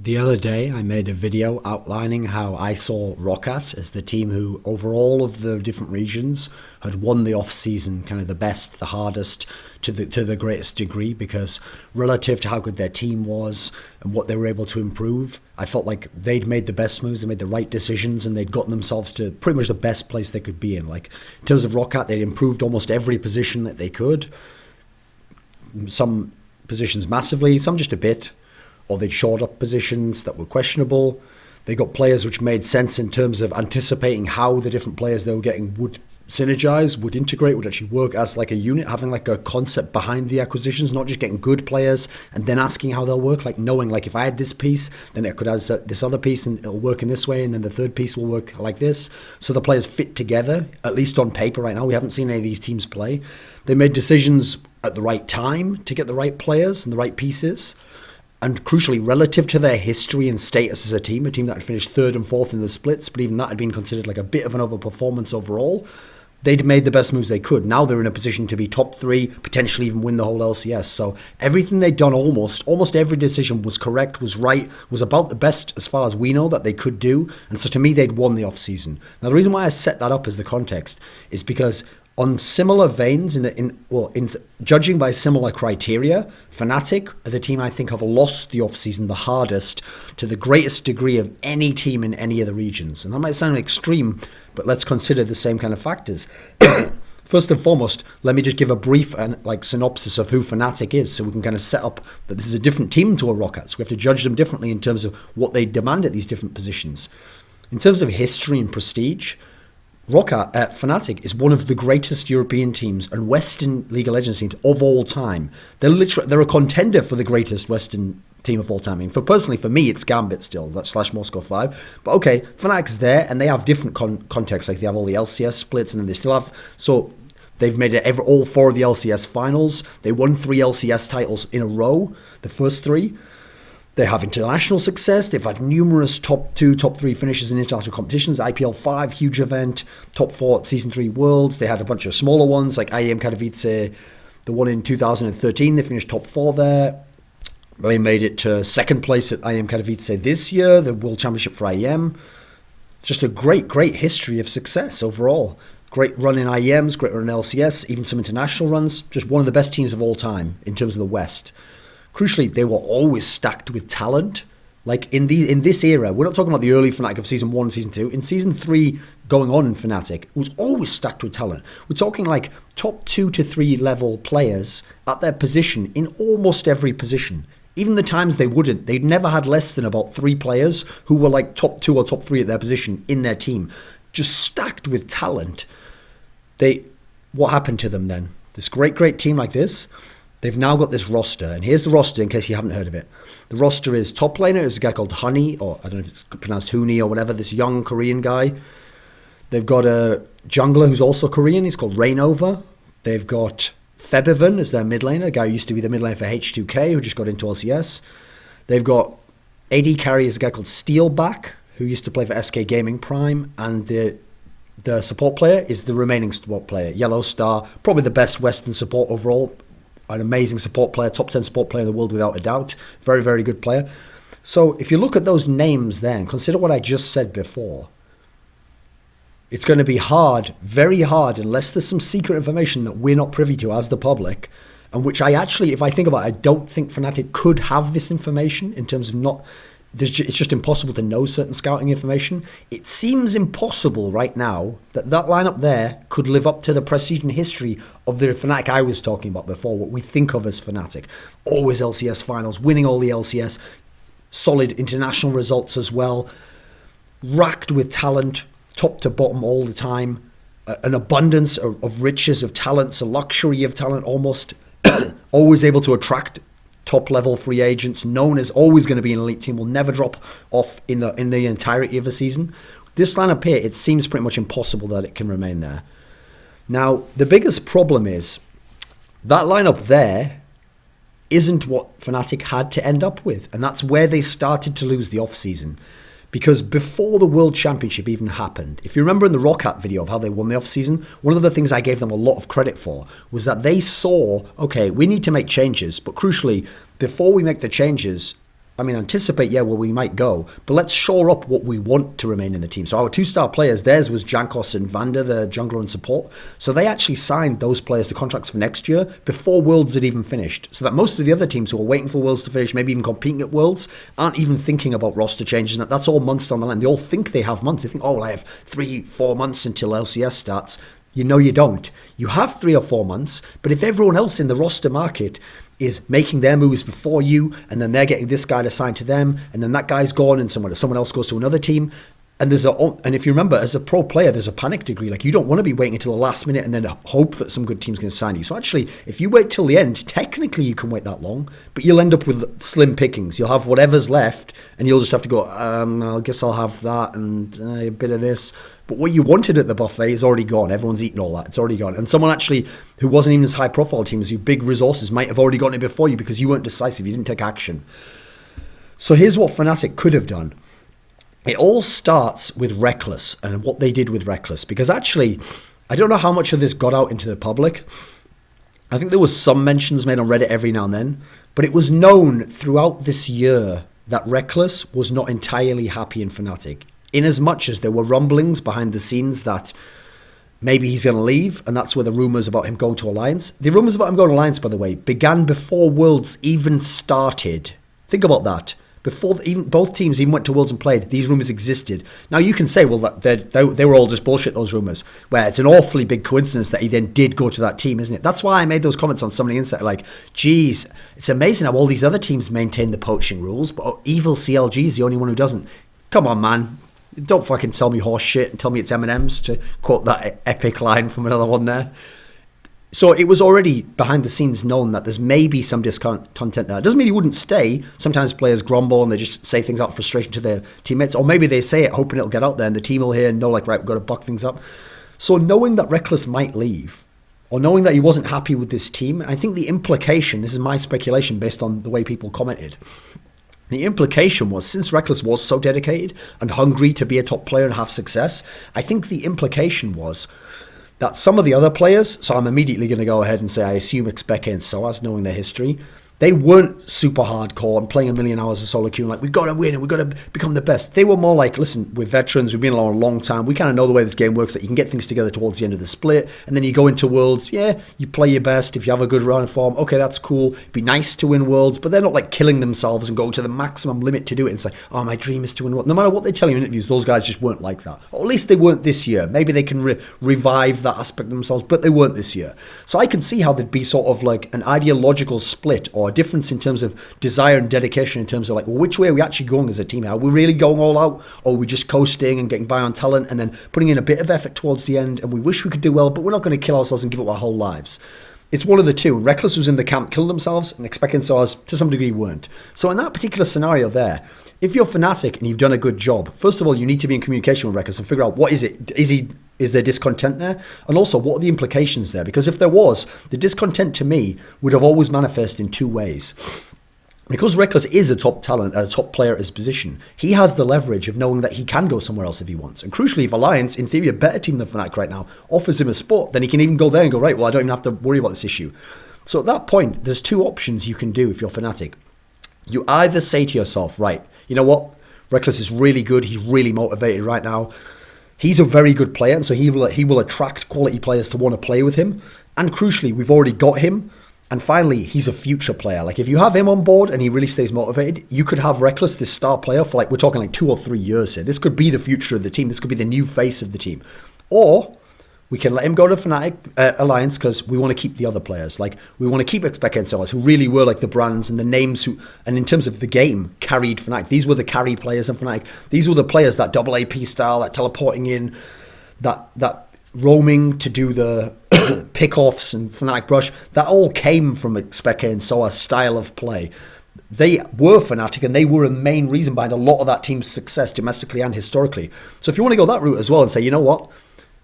The other day, I made a video outlining how I saw Roccat as the team who, over all of the different regions, had won the off-season kind of the best, the hardest, to the greatest degree, because relative to how good their team was and what they were able to improve, I felt like they'd made the best moves, they made the right decisions, and they'd gotten themselves to pretty much the best place they could be in. Like, in terms of Roccat, they'd improved almost every position that they could. Some positions massively, some just a bit. Or they'd shored up positions that were questionable. They got players which made sense in terms of anticipating how the different players they were getting would synergize, would integrate, would actually work as like a unit, having like a concept behind the acquisitions, not just getting good players and then asking how they'll work, like knowing like if I had this piece, then it could have this other piece and it'll work in this way, and then the third piece will work like this. So the players fit together, at least on paper right now. We haven't seen any of these teams play. They made decisions at the right time to get the right players and the right pieces. And crucially, relative to their history and status as a team that had finished third and fourth in the splits, but even that had been considered like a bit of an overperformance overall, they'd made the best moves they could. Now they're in a position to be top three, potentially even win the whole LCS. So everything they'd done, almost every decision was correct, was right, was about the best as far as we know that they could do. And so to me, they'd won the offseason. Now the reason why I set that up as the context is because on similar veins, in judging by similar criteria, FNATIC are the team I think have lost the offseason the hardest to the greatest degree of any team in any of the regions. And that might sound extreme, but let's consider the same kind of factors. First and foremost, let me just give a brief synopsis of who FNATIC is, so we can kind of set up that this is a different team to a Roccat. So we have to judge them differently in terms of what they demand at these different positions. In terms of history and prestige, Roccat at FNATIC is one of the greatest European teams and Western League of Legends teams of all time. They're a contender for the greatest Western team of all time. I mean, for me, it's Gambit still, that's /Moscow 5. But okay, FNATIC's there, and they have different contexts. Like they have all the LCS splits, and then they still have. So they've made it all four of the LCS finals. They won 3 LCS titles in a row, the first 3. They have international success. They've had numerous top 2, top 3 finishes in international competitions. IPL 5, huge event. Top 4 at Season 3 Worlds. They had a bunch of smaller ones like IEM Katowice. The one in 2013, they finished top 4 there. They made it to second place at IEM Katowice this year, the World Championship for IEM. Just a great history of success overall. Great run in IEMs, great run in LCS, even some international runs. Just one of the best teams of all time in terms of the West. Crucially, they were always stacked with talent. Like in this era, we're not talking about the early FNATIC of Season 1 and Season 2. In Season 3 going on in FNATIC, it was always stacked with talent. We're talking like top 2 to 3 level players at their position in almost every position. Even the times they'd never had less than about 3 players who were like top 2 or top 3 at their position in their team. Just stacked with talent. What happened to them then? This great team like this, they've now got this roster, and here's the roster in case you haven't heard of it. The roster is top laner is a guy called Honey, or I don't know if it's pronounced Huni or whatever, this young Korean guy. They've got a jungler who's also Korean, he's called Rainover. They've got Febivan as their mid laner, a guy who used to be the mid laner for H2K, who just got into LCS. They've got AD carry is a guy called Steelback, who used to play for SK Gaming Prime, and the support player is the remaining support player, Yellow Star, probably the best Western support overall. An amazing support player, top 10 support player in the world without a doubt. Very good player. So if you look at those names then, consider what I just said before. It's going to be hard, very hard, unless there's some secret information that we're not privy to as the public, and which I actually, if I think about it, I don't think FNATIC could have this information in terms of it's just impossible to know certain scouting information. It seems impossible right now that lineup there could live up to the prestige and history of the FNATIC I was talking about before, what we think of as FNATIC. Always LCS finals, winning all the LCS, solid international results as well, racked with talent, top to bottom all the time, an abundance of riches of talents, a luxury of talent almost, always able to attract top-level free agents, known as always going to be an elite team, will never drop off in the entirety of a season. This lineup here, it seems pretty much impossible that it can remain there. Now, the biggest problem is that lineup there isn't what FNATIC had to end up with, and that's where they started to lose the off-season. Because before the World Championship even happened, if you remember in the Roccat video of how they won the off-season, one of the things I gave them a lot of credit for was that they saw, okay, we need to make changes, but crucially, before we make the changes, I mean, anticipate, yeah, well, we might go, but let's shore up what we want to remain in the team. So our 2-star players, theirs was Jankos and Vander, the jungler and support. So they actually signed those players to contracts for next year before Worlds had even finished. So that most of the other teams who are waiting for Worlds to finish, maybe even competing at Worlds, aren't even thinking about roster changes. And that's all months down the line. They all think they have months. They think, oh, well, I have 3-4 months until LCS starts. You know you don't. You have 3 or 4 months, but if everyone else in the roster market is making their moves before you, and then they're getting this guy to sign to them, and then that guy's gone, and someone else goes to another team. And if you remember, as a pro player, there's a panic degree. Like, you don't want to be waiting until the last minute and then hope that some good team's going to sign you. So actually, if you wait till the end, technically you can wait that long, but you'll end up with slim pickings. You'll have whatever's left, and you'll just have to go, I guess I'll have that and a bit of this. But what you wanted at the buffet is already gone. Everyone's eaten all that. It's already gone. And someone actually who wasn't even as high profile team as you, big resources, might have already gotten it before you because you weren't decisive. You didn't take action. So here's what FNATIC could have done. It all starts with Rekkles and what they did with Rekkles. Because actually, I don't know how much of this got out into the public. I think there was some mentions made on Reddit every now and then. But it was known throughout this year that Rekkles was not entirely happy in FNATIC. In as much as there were rumblings behind the scenes that maybe he's going to leave, and that's where the rumours about him going to Alliance. The rumours about him going to Alliance, by the way, began before Worlds even started. Think about that. Before even both teams even went to Worlds and played, these rumours existed. Now you can say, well, they were all just bullshit, those rumours, where it's an awfully big coincidence that he then did go to that team, isn't it? That's why I made those comments on somebody inside, like, geez, it's amazing how all these other teams maintain the poaching rules, but evil CLG is the only one who doesn't. Come on, man. Don't fucking sell me horse shit and tell me it's M&M's, to quote that epic line from another one there. So it was already behind the scenes known that there's maybe some discontent there. It doesn't mean he wouldn't stay. Sometimes players grumble and they just say things out of frustration to their teammates. Or maybe they say it hoping it'll get out there and the team will hear and know, like, right, we've got to buck things up. So knowing that Rekkles might leave, or knowing that he wasn't happy with this team, I think the implication, this is my speculation based on the way people commented, the implication was, since Rekkles was so dedicated and hungry to be a top player and have success, I think the implication was that some of the other players, so I'm immediately going to go ahead and say I assume Expecta and SOAS, knowing their history, they weren't super hardcore and playing a million hours of solo queue and like, we've got to win and we've got to become the best. They were more like, listen, we're veterans, we've been along a long time, we kind of know the way this game works, that you can get things together towards the end of the split, and then you go into Worlds, yeah, you play your best, if you have a good run of form, okay, that's cool, it'd be nice to win Worlds, but they're not like killing themselves and going to the maximum limit to do it and say, oh, my dream is to win Worlds. No matter what they tell you in interviews, those guys just weren't like that. Or at least they weren't this year. Maybe they can revive that aspect of themselves, but they weren't this year. So I can see how there'd be sort of like an ideological split or a difference in terms of desire and dedication, in terms of like, well, which way are we actually going as a team? Are we really going all out, or are we just coasting and getting by on talent and then putting in a bit of effort towards the end, and we wish we could do well, but we're not going to kill ourselves and give up our whole lives? It's one of the two. Rekkles was in the camp, killed themselves, and Expecta and SOAS to some degree weren't. So in that particular scenario there, if you're FNATIC and you've done a good job, first of all, you need to be in communication with Rekkles and figure out, what is it? Is there discontent there? And also, what are the implications there? Because if there was, the discontent to me would have always manifested in two ways. Because Rekkles is a top talent, a top player at his position, he has the leverage of knowing that he can go somewhere else if he wants. And crucially, if Alliance, in theory a better team than FNATIC right now, offers him a spot, then he can even go there and go, right, well, I don't even have to worry about this issue. So at that point, there's two options you can do if you're FNATIC. You either say to yourself, right, you know what, Rekkles is really good, he's really motivated right now, he's a very good player, and so he will attract quality players to want to play with him. And crucially, we've already got him. And finally, he's a future player. Like, if you have him on board and he really stays motivated, you could have Rekkles, this star player, for like, we're talking like 2 or 3 years here. This could be the future of the team. This could be the new face of the team. Or we can let him go to FNATIC Alliance because we want to keep the other players. Like, we want to keep Expecta and SOAS, who really were like the brands and the names who, and in terms of the game, carried FNATIC. These were the carry players in FNATIC. These were the players that double AP style, that teleporting in, that roaming to do the pick-offs and FNATIC brush, that all came from Expecta and SOAS style of play. They were FNATIC, and they were a main reason behind a lot of that team's success domestically and historically. So if you want to go that route as well and say, you know what,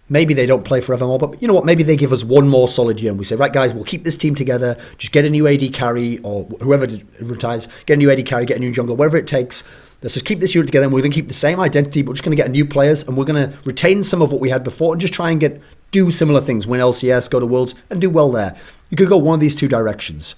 maybe they don't play forevermore, but you know what, maybe they give us one more solid year and we say, right guys, we'll keep this team together, just get a new AD carry, or whoever retires, get a new AD carry, get a new jungler, whatever it takes. Let's just keep this unit together, and we're going to keep the same identity, but we're just going to get new players, and we're going to retain some of what we had before and just try and do similar things, win LCS, go to Worlds, and do well there. You could go one of these two directions.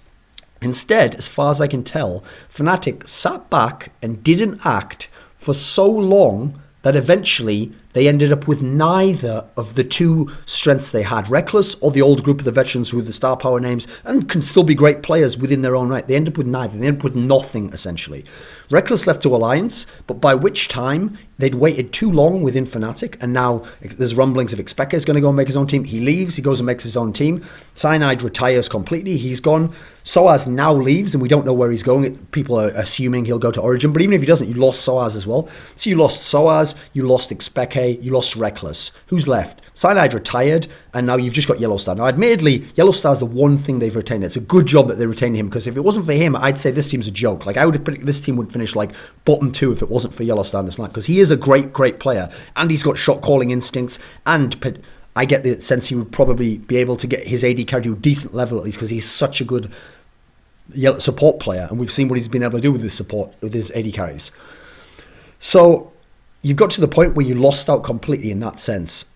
Instead, as far as I can tell, FNATIC sat back and didn't act for so long that eventually they ended up with neither of the two strengths they had. Rekkles or the old group of the veterans with the star power names and can still be great players within their own right. They end up with neither. They end up with nothing, essentially. Rekkles left to Alliance, but by which time they'd waited too long within FNATIC, and now there's rumblings of Expecta is going to go and make his own team. He leaves, he goes and makes his own team. Cyanide retires completely, he's gone. Soaz now leaves, and we don't know where he's going. People are assuming he'll go to Origin, but even if he doesn't, you lost Soaz as well. So you lost Soaz, you lost Expecta, you lost Rekkles. Who's left? Cyanide retired, and now you've just got Yellowstar. Now, admittedly, Yellowstar's the one thing they've retained. It's a good job that they retained him, because if it wasn't for him, I'd say this team's a joke. Like, I would have predicted this team would finish like bottom 2 if it wasn't for Yellowstar in this line, because he is a great player, and he's got shot calling instincts, and I get the sense he would probably be able to get his AD carry to a decent level at least, because he's such a good support player, and we've seen what he's been able to do with his support, with his AD carries. So you've got to the point where you lost out completely in that sense.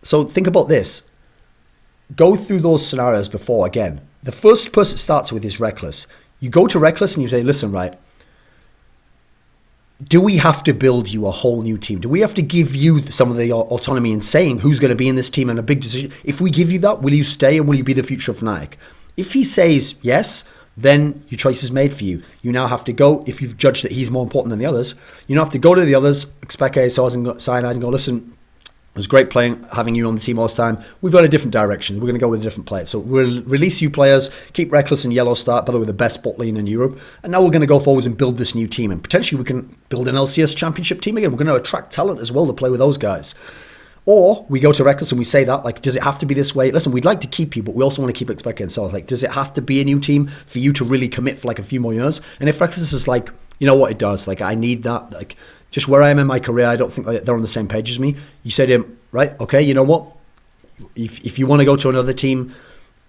So think about this. Go through those scenarios before again. The first person it starts with is Rekkles. You go to Rekkles and you say, listen, right, do we have to build you a whole new team? Do we have to give you some of the autonomy in saying who's going to be in this team and a big decision? If we give you that, will you stay and will you be the future of FNATIC? If he says yes, then your choice is made for you. You now have to go, if you've judged that he's more important than the others, you now have to go to the others, Expecta, Soaz and Cyanide, and go, listen, it was great having you on the team all this time. We've got a different direction. We're going to go with a different player. So we'll release you players, keep Rekkles and Yellowstar, by the way, the best bot lane in Europe. And now we're going to go forwards and build this new team. And potentially we can build an LCS championship team again. We're going to attract talent as well to play with those guys. Or we go to Rekkles and we say that, like, does it have to be this way? Listen, we'd like to keep you, but we also want to keep Expecta and Soaz. Like, does it have to be a new team for you to really commit for like a few more years? And if Rekkles is like, you know what, it does. Like, I need that. Like, just where I am in my career, I don't think they're on the same page as me. You say to him, right, okay, you know what? If you want to go to another team,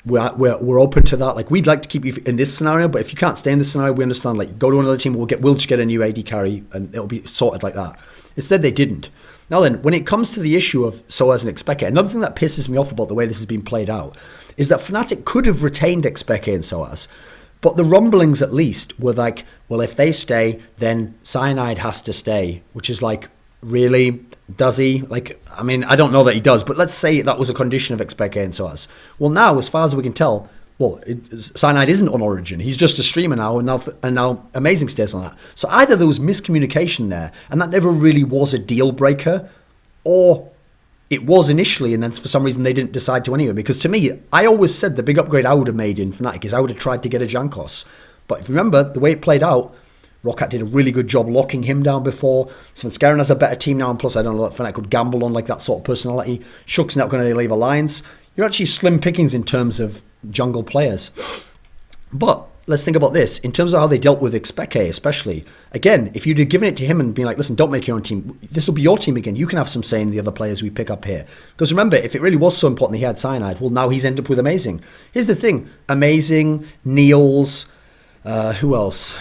we're open to that. Like, we'd like to keep you in this scenario, but if you can't stay in this scenario, we understand. Like, go to another team, we'll just get a new AD carry, and it'll be sorted like that. Instead, they didn't. Now then, when it comes to the issue of Soaz and Expecta, another thing that pisses me off about the way this has been played out is that FNATIC could have retained Expecta and Soaz. But the rumblings, at least, were like, well, if they stay, then Cyanide has to stay, which is like, really? Does he? Like, I mean, I don't know that he does, but let's say that was a condition of Expecta and Soaz. Well, now, as far as we can tell, Cyanide isn't on Origin. He's just a streamer now, and now Amazing stays on that. So either there was miscommunication there, and that never really was a deal breaker, or it was initially, and then for some reason they didn't decide to anyway. Because to me, I always said the big upgrade I would have made in FNATIC is I would have tried to get a Jankos. But if you remember, the way it played out, Roccat did a really good job locking him down before. Svenskeren has a better team now, and plus I don't know that FNATIC could gamble on like that sort of personality. Shook's not going to leave Alliance. You're actually slim pickings in terms of jungle players. But let's think about this. In terms of how they dealt with Expecta especially, again, if you'd have given it to him and been like, listen, don't make your own team. This will be your team again. You can have some say in the other players we pick up here. Because remember, if it really was so important that he had Cyanide, well, now he's ended up with Amazing. Here's the thing. Amazing, Niels, who else?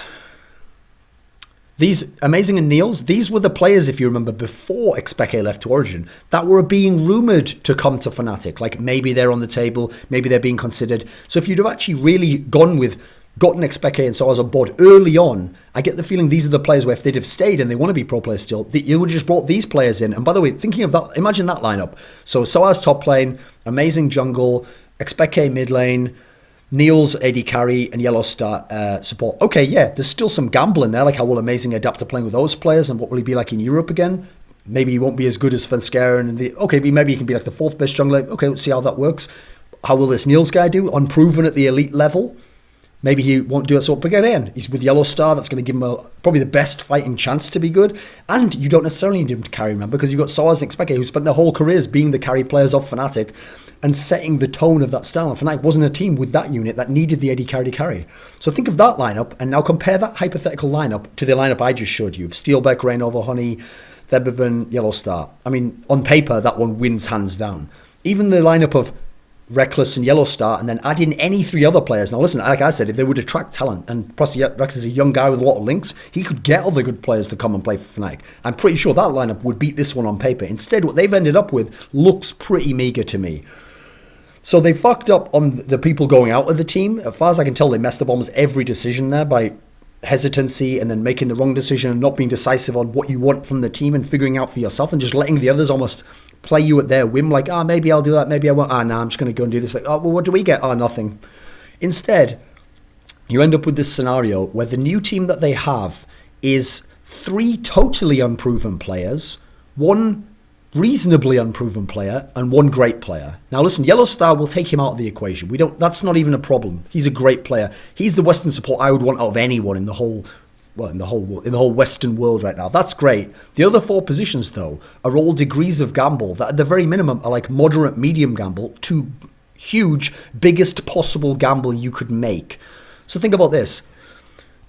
These Amazing and Niels, these were the players, if you remember, before Expecta left to Origin, that were being rumoured to come to FNATIC. Like, maybe they're on the table, maybe they're being considered. So if you'd have actually really gotten Expecta and Soaz on board early on, I get the feeling these are the players where if they'd have stayed and they want to be pro players still, you would have just brought these players in. And by the way, thinking of that, imagine that lineup. So Soaz top lane, Amazing jungle, Expecta mid lane, Niels AD carry, and Yellowstar support. Okay, yeah, there's still some gambling there, like how will Amazing adapt to playing with those players and what will he be like in Europe again? Maybe he won't be as good as Svenskeren. Maybe he can be like the 4th best jungler. Okay, let's see how that works. How will this Niels guy do? Unproven at the elite level. Maybe he won't do it. So, but again, he's with Yellowstar. That's going to give him probably the best fighting chance to be good. And you don't necessarily need him to carry, remember, because you've got Soaz and Expecta who spent their whole careers being the carry players of FNATIC and setting the tone of that style. And FNATIC wasn't a team with that unit that needed the AD carry to carry. So think of that lineup and now compare that hypothetical lineup to the lineup I just showed you of Steelbeck, Rainover, Honey, Thebevin, Yellowstar. I mean, on paper, that one wins hands down. Even the lineup of Rekkles and Yellowstar, and then add in any 3 other players. Now listen, like I said, if they would attract talent, and plus Rekkles is a young guy with a lot of links, he could get other good players to come and play for FNATIC. I'm pretty sure that lineup would beat this one on paper. Instead, what they've ended up with looks pretty meager to me. So they fucked up on the people going out of the team. As far as I can tell, they messed up almost every decision there by hesitancy and then making the wrong decision and not being decisive on what you want from the team and figuring out for yourself and just letting the others almost play you at their whim. Like, maybe I'll do that. Maybe I won't. No, I'm just going to go and do this. Like, well, what do we get? Nothing. Instead, you end up with this scenario where the new team that they have is 3 totally unproven players, 1 reasonably unproven player, and 1 great player. Now listen, Yellow Star will take him out of the equation. That's not even a problem. He's a great player. He's the Western support I would want out of anyone in the whole Western world right now. That's great. The other 4 positions though are all degrees of gamble that at the very minimum are like moderate medium gamble to huge biggest possible gamble you could make. So think about this.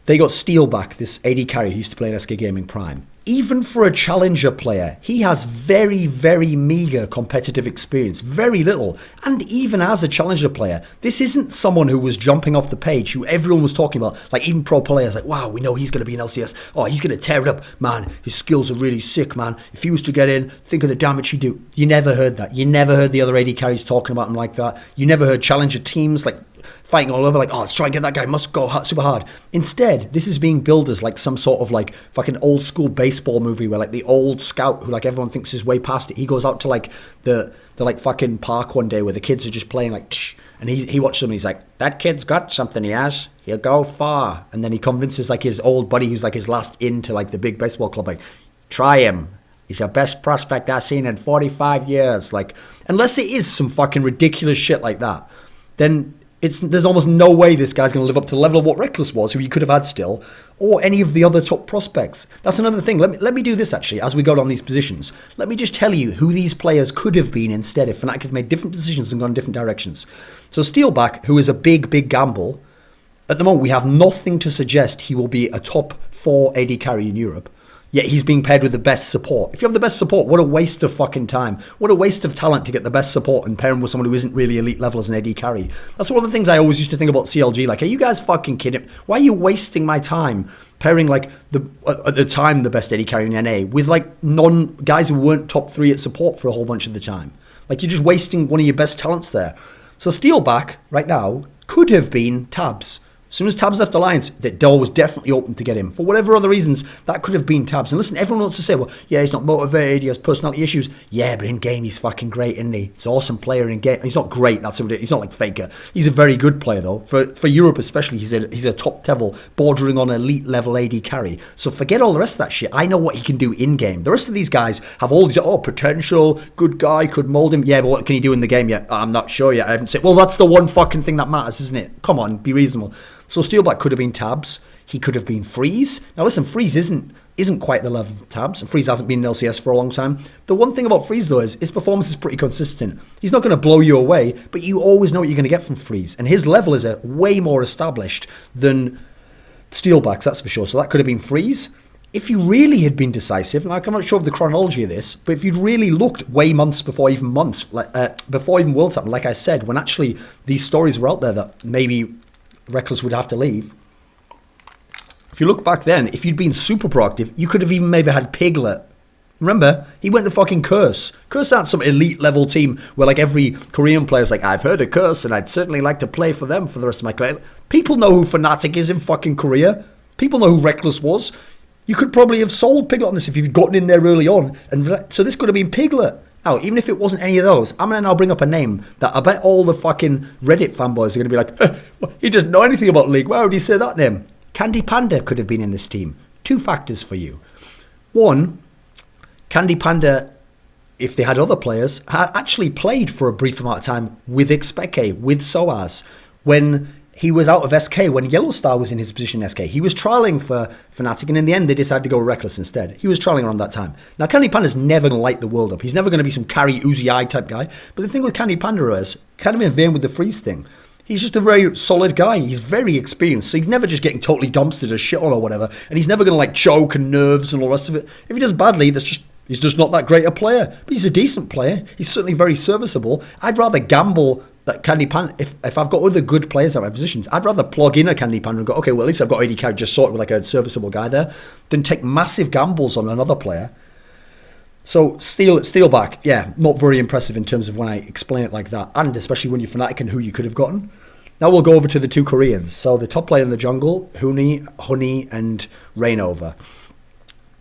They got Steel back, this AD carry who used to play in SK Gaming Prime. Even for a challenger player, he has very, very meager competitive experience, very little. And even as a challenger player, this isn't someone who was jumping off the page, who everyone was talking about. Like even pro players, like, wow, we know he's going to be in LCS. Oh, he's going to tear it up. Man, his skills are really sick, man. If he was to get in, think of the damage he'd do. You never heard that. You never heard the other AD carries talking about him like that. You never heard challenger teams like fighting all over, like, let's try and get that guy, must go super hard. Instead, this is being billed as like some sort of like fucking old school baseball movie where like the old scout who like everyone thinks is way past it, he goes out to like the like fucking park one day where the kids are just playing like and he watches them and he's like, that kid's got something, he has, he'll go far. And then he convinces like his old buddy who's like his last in to like the big baseball club, like, try him, he's the best prospect I've seen in 45 years. Like, unless it is some fucking ridiculous shit like that, then there's almost no way this guy's going to live up to the level of what Rekkles was, who he could have had still, or any of the other top prospects. That's another thing. Let me do this, actually, as we go down these positions. Let me just tell you who these players could have been instead if FNATIC had made different decisions and gone different directions. So Steelback, who is a big, big gamble, at the moment we have nothing to suggest he will be a top 4 AD carry in Europe. Yet he's being paired with the best support. If you have the best support, what a waste of fucking time. What a waste of talent to get the best support and pair him with someone who isn't really elite level as an AD carry. That's one of the things I always used to think about CLG. Like, are you guys fucking kidding? Why are you wasting my time pairing like at the time the best AD carry in NA with like guys who weren't top 3 at support for a whole bunch of the time? Like, you're just wasting one of your best talents there. So Steelback right now could have been Tabs. As soon as Tabs left Alliance, the door was definitely open to get him. For whatever other reasons, that could have been Tabs. And listen, everyone wants to say, well, yeah, he's not motivated, he has personality issues. Yeah, but in game, he's fucking great, isn't he? He's an awesome player in game. He's not great, he's not like Faker. He's a very good player, though. For Europe especially, he's a top level, bordering on elite level AD carry. So forget all the rest of that shit. I know what he can do in game. The rest of these guys have all these, potential, good guy, could mold him. Yeah, but what can he do in the game yet? I'm not sure yet. I haven't said, well, that's the one fucking thing that matters, isn't it? Come on, be reasonable. So Steelback could have been Tabs. He could have been Freeze. Now listen, Freeze isn't quite the level of Tabs, and Freeze hasn't been in LCS for a long time. The one thing about Freeze though is his performance is pretty consistent. He's not going to blow you away, but you always know what you're going to get from Freeze, and his level is way more established than Steelback's, that's for sure. So that could have been Freeze. If you really had been decisive, and I'm not sure of the chronology of this, but if you'd really looked way months, before even Worlds happened, like I said, when actually these stories were out there that maybe Rekkles would have to leave. If you look back then, if you'd been super proactive, you could have even maybe had Piglet. Remember, he went to fucking Curse. Curse aren't some elite level team where like every Korean player's like, I've heard of Curse and I'd certainly like to play for them for the rest of my career. People know who FNATIC is in fucking Korea. People know who Rekkles was. You could probably have sold Piglet on this if you'd gotten in there early on. And so this could have been Piglet. Now, even if it wasn't any of those, I'm going to now bring up a name that I bet all the fucking Reddit fanboys are going to be like, he doesn't know anything about League. Why would he say that name? Candy Panda could have been in this team. 2 factors for you. 1, Candy Panda, if they had other players, had actually played for a brief amount of time with Expecta, with SOAS, when he was out of SK, when Yellow Star was in his position in SK. He was trialing for FNATIC, and in the end, they decided to go Rekkles instead. He was trialing around that time. Now, Candy Panda's never going to light the world up. He's never going to be some carry Uzi Eye type guy. But the thing with Candy Panda is, kind of in vain with the Freeze thing, he's just a very solid guy. He's very experienced, so he's never just getting totally dumpstered as shit on or whatever. And he's never going to like choke and nerves and all the rest of it. If he does badly, he's just not that great a player. But he's a decent player. He's certainly very serviceable. I'd rather gamble that Candy Panda, if I've got other good players at my positions, I'd rather plug in a Candy Panda and go, okay, well, at least I've got AD carry just sorted with like a serviceable guy there, than take massive gambles on another player. So steal back, yeah, not very impressive in terms of when I explain it like that, and especially when you're FNATIC and who you could have gotten. Now we'll go over to the two Koreans. So the top player in the jungle, Honey, and Rainover.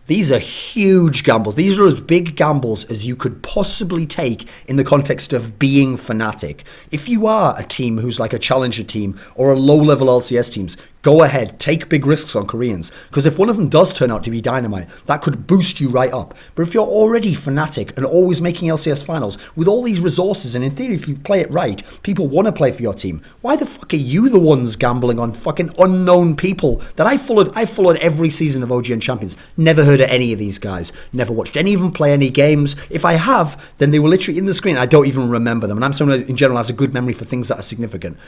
These are huge gambles. These are as big gambles as you could possibly take in the context of being FNATIC. If you are a team who's like a challenger team or a low-level LCS teams, go ahead, take big risks on Koreans. Because if one of them does turn out to be dynamite, that could boost you right up. But if you're already FNATIC and always making LCS finals with all these resources, and in theory, if you play it right, people want to play for your team, why the fuck are you the ones gambling on fucking unknown people that I followed? I followed every season of OGN Champions. Never heard of any of these guys. Never watched any of them play any games. If I have, then they were literally in the screen. I don't even remember them. And I'm someone who in general has a good memory for things that are significant.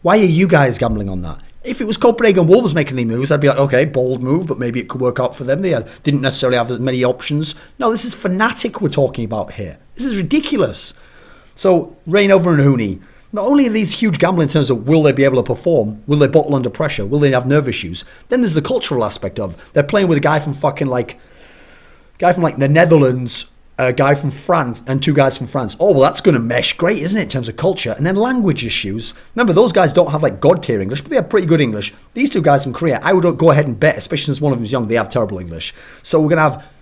Why are you guys gambling on that? If it was Copenhagen Wolves making the moves, I'd be like, okay, bold move, but maybe it could work out for them. They didn't necessarily have as many options. No, this is FNATIC we're talking about here. This is ridiculous. So, Rainover and Huni, not only are these huge gambling in terms of will they be able to perform, will they bottle under pressure, will they have nerve issues, then there's the cultural aspect of they're playing with a guy from the Netherlands, a guy from France, and two guys from France. Oh, well, that's going to mesh great, isn't it, in terms of culture? And then language issues. Remember, those guys don't have like god tier English, but they have pretty good English. These two guys from Korea, I would go ahead and bet, especially since one of them is young, they have terrible English. So we're going to have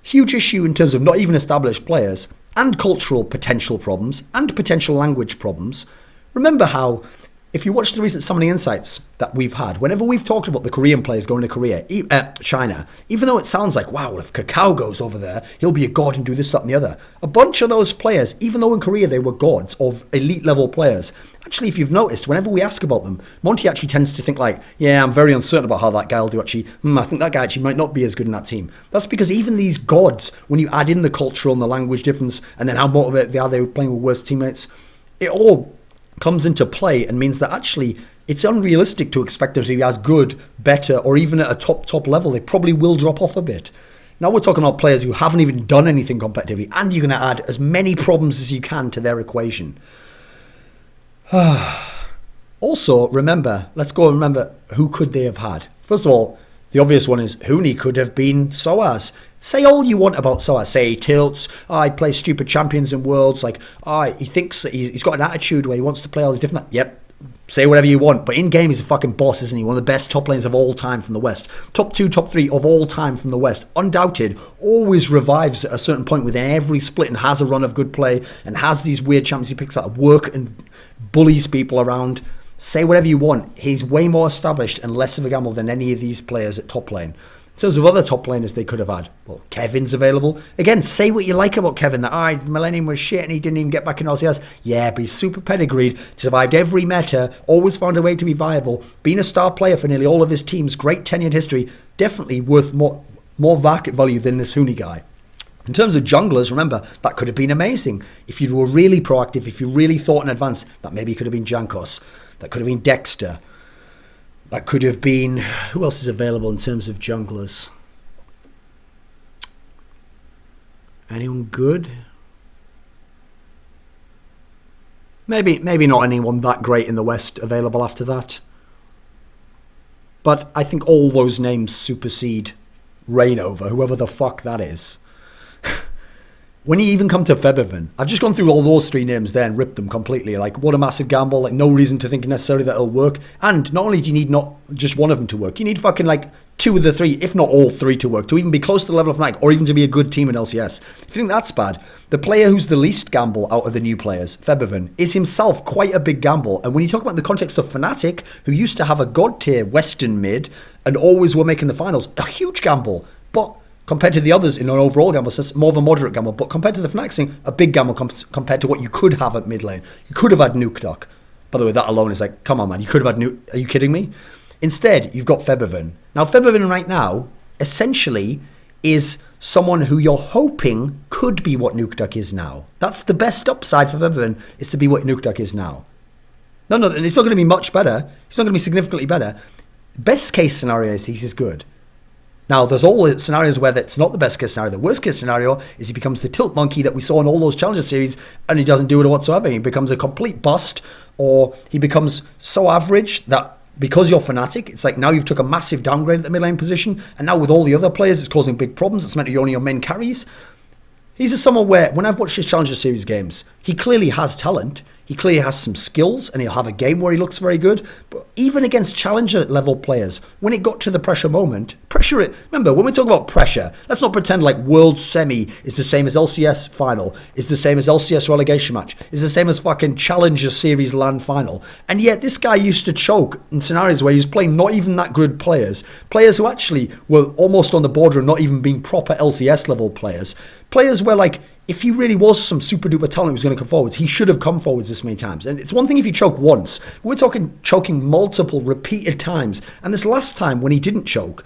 huge issue in terms of not even established players and cultural potential problems and potential language problems. Remember how, if you watch the recent Summoning Insights that we've had, whenever we've talked about the Korean players going to China, even though it sounds like, wow, if Kakao goes over there, he'll be a god and do this, that, and the other. A bunch of those players, even though in Korea they were gods of elite level players, actually, if you've noticed, whenever we ask about them, Monty actually tends to think like, yeah, I'm very uncertain about how that guy will do actually. I think that guy actually might not be as good in that team. That's because even these gods, when you add in the cultural and the language difference, and then how motivated they were playing with worse teammates, it all comes into play and means that actually it's unrealistic to expect them to be as good, better, or even at a top level. They probably will drop off a bit. Now we're talking about players who haven't even done anything competitively, and you're going to add as many problems as you can to their equation. Also, let's go and remember who could they have had. First of all, the obvious one is Huni could have been Soaz. Say all you want about Soaz. Say he tilts. He plays stupid champions in worlds. Like, he thinks that he's got an attitude where he wants to play all these different. Yep. Say whatever you want. But in game, he's a fucking boss, isn't he? One of the best top lanes of all time from the West. Top 2, top 3 of all time from the West. Undoubted. Always revives at a certain point within every split and has a run of good play and has these weird champions he picks out of work and bullies people around. Say whatever you want. He's way more established and less of a gamble than any of these players at top lane. In terms of other top laners they could have had, well, Kevin's available. Again, say what you like about Kevin, that, Millennium was shit and he didn't even get back in LCS. Yeah, but he's super pedigreed, survived every meta, always found a way to be viable, been a star player for nearly all of his teams, great tenured history, definitely worth more market value than this Huni guy. In terms of junglers, remember, that could have been amazing. If you were really proactive, if you really thought in advance, that maybe could have been Jankos, that could have been Dexter. That could have been... Who else is available in terms of junglers? Anyone good? Maybe not anyone that great in the West available after that. But I think all those names supersede Rainover, whoever the fuck that is. When you even come to Febiven, I've just gone through all those 3 names there and ripped them completely. Like, what a massive gamble. Like, no reason to think necessarily that it'll work. And not only do you need not just one of them to work, you need fucking like 2 of the 3, if not all 3 to work, to even be close to the level of FNATIC, or even to be a good team in LCS. If you think that's bad, the player who's the least gamble out of the new players, Febiven, is himself quite a big gamble. And when you talk about the context of FNATIC, who used to have a god tier Western mid and always were making the finals, a huge gamble. But compared to the others in an overall gamble, it's more of a moderate gamble. But compared to the FNATIC thing, a big gamble compared to what you could have at mid lane. You could have had Nuke Duck. By the way, that alone is like, come on, man. You could have had Nuke. Are you kidding me? Instead, you've got Febiven. Now, Febiven right now, essentially, is someone who you're hoping could be what Nuke Duck is now. That's the best upside for Febiven, is to be what Nuke Duck is now. No, it's not going to be much better. It's not going to be significantly better. Best case scenario is he's as good. Now, there's all the scenarios where that's not the best case scenario. The worst case scenario is he becomes the tilt monkey that we saw in all those Challenger series and he doesn't do it whatsoever. He becomes a complete bust, or he becomes so average that because you're FNATIC, it's like now you've took a massive downgrade at the mid lane position, and now with all the other players, it's causing big problems. It's meant to be only your main carries. He's a someone where, when I've watched his Challenger Series games, he clearly has talent. He clearly has some skills, and he'll have a game where he looks very good. But even against Challenger level players, when it got to the pressure moment, remember, when we talk about pressure, let's not pretend like World Semi is the same as LCS Final, is the same as LCS relegation match, is the same as fucking Challenger Series LAN Final. And yet this guy used to choke in scenarios where he was playing not even that good players who actually were almost on the border of not even being proper LCS level players where, like, if he really was some super duper talent who was going to come forwards, he should have come forwards this many times. And it's one thing if you choke once. We're talking choking multiple, repeated times. And this last time when he didn't choke,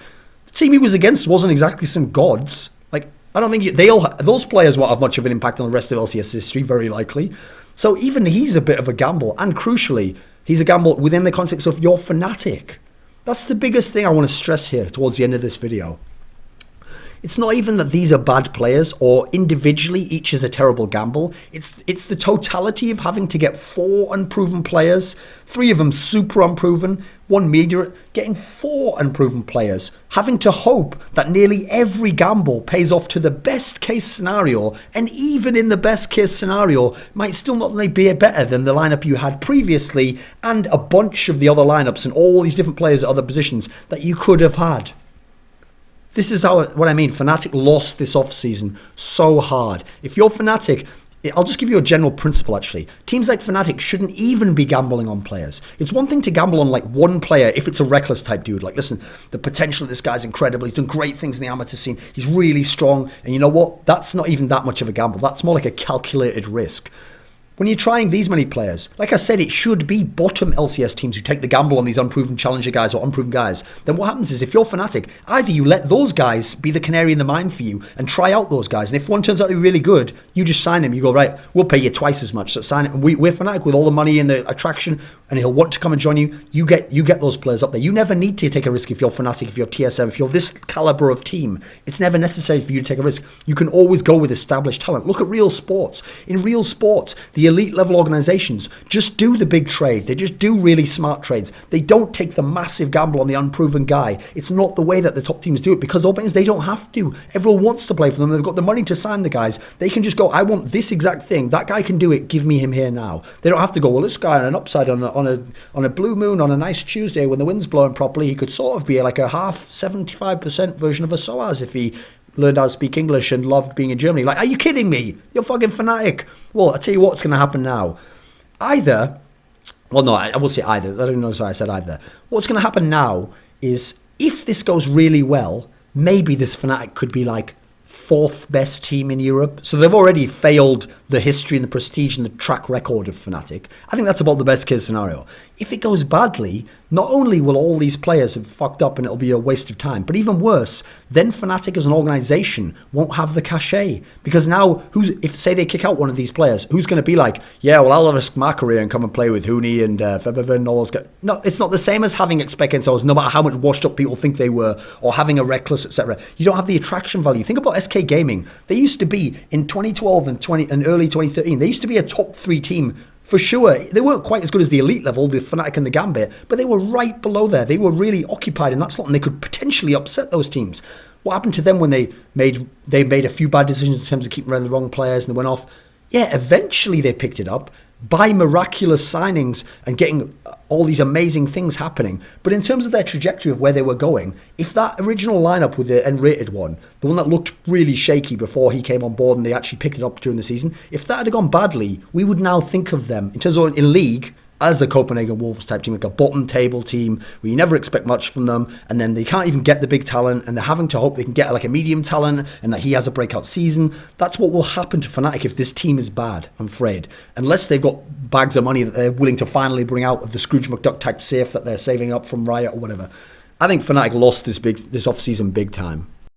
the team he was against wasn't exactly some gods. Like, I don't think those players won't have much of an impact on the rest of LCS history, very likely. So even he's a bit of a gamble. And crucially, he's a gamble within the context of your FNATIC. That's the biggest thing I want to stress here towards the end of this video. It's not even that these are bad players or individually each is a terrible gamble. It's the totality of having to get 4 unproven players, 3 of them super unproven, 1 media, getting 4 unproven players, having to hope that nearly every gamble pays off to the best case scenario, and even in the best case scenario might still not only be better than the lineup you had previously and a bunch of the other lineups and all these different players at other positions that you could have had. This is what I mean. FNATIC lost this offseason so hard. If you're FNATIC, I'll just give you a general principle, actually. Teams like FNATIC shouldn't even be gambling on players. It's one thing to gamble on, like, one player if it's a Rekkles type dude. Like, listen, the potential of this guy's incredible. He's done great things in the amateur scene. He's really strong. And you know what? That's not even that much of a gamble. That's more like a calculated risk. When you're trying these many players, like I said, it should be bottom LCS teams who take the gamble on these unproven challenger guys or unproven guys. Then what happens is, if you're FNATIC, either you let those guys be the canary in the mine for you and try out those guys. And if one turns out to be really good, you just sign him. You go, right, we'll pay you twice as much. So sign it. And we're FNATIC with all the money and the attraction, and he'll want to come and join you. You get those players up there. You never need to take a risk if you're FNATIC, if you're TSM, if you're this caliber of team. It's never necessary for you to take a risk. You can always go with established talent. Look at real sports. In real sports, the elite level organizations just do the big trade. They just do really smart trades. They don't take the massive gamble on the unproven guy. It's not the way that the top teams do it, because they don't have to. Everyone wants to play for them. They've got the money to sign the guys. They can just go, I want this exact thing. That guy can do it. Give me him here now. They don't have to go, well, this guy on an upside on a blue moon on a nice Tuesday when the wind's blowing properly, he could sort of be like a half 75% version of a SOAS if he learned how to speak English and loved being in Germany. Like, are you kidding me? You're fucking FNATIC. Well, I'll tell you what's going to happen now. I will say either. I don't know if I said either. What's going to happen now is, if this goes really well, maybe this FNATIC could be like 4th best team in Europe. So they've already failed the history and the prestige and the track record of FNATIC. I think that's about the best case scenario. If it goes badly, not only will all these players have fucked up and it'll be a waste of time, but even worse, then FNATIC as an organization won't have the cachet. Because now, if say they kick out one of these players, who's going to be like, yeah, well, I'll risk my career and come and play with Hooney and Febeven and all those guys. No, it's not the same as having Expecta, no matter how much washed up people think they were, or having a Rekkles, etc. You don't have the attraction value. Think about SK Gaming. They used to be, in 2012 and early 2013, they used to be a top 3 team. For sure, they weren't quite as good as the elite level, the FNATIC and the Gambit, but they were right below there. They were really occupied in that slot, and they could potentially upset those teams. What happened to them when they made a few bad decisions in terms of keeping around the wrong players and they went off? Yeah, eventually they picked it up by miraculous signings and getting all these amazing things happening. But in terms of their trajectory of where they were going, if that original lineup with the N-rated one, the one that looked really shaky before he came on board and they actually picked it up during the season, if that had gone badly, we would now think of them, in terms of in league, as a Copenhagen Wolves type team, like a bottom table team where you never expect much from them, and then they can't even get the big talent, and they're having to hope they can get like a medium talent and that he has a breakout season. That's what will happen to FNATIC if this team is bad, I'm afraid. Unless they've got bags of money that they're willing to finally bring out of the Scrooge McDuck type safe that they're saving up from Riot or whatever. I think FNATIC lost this offseason big time.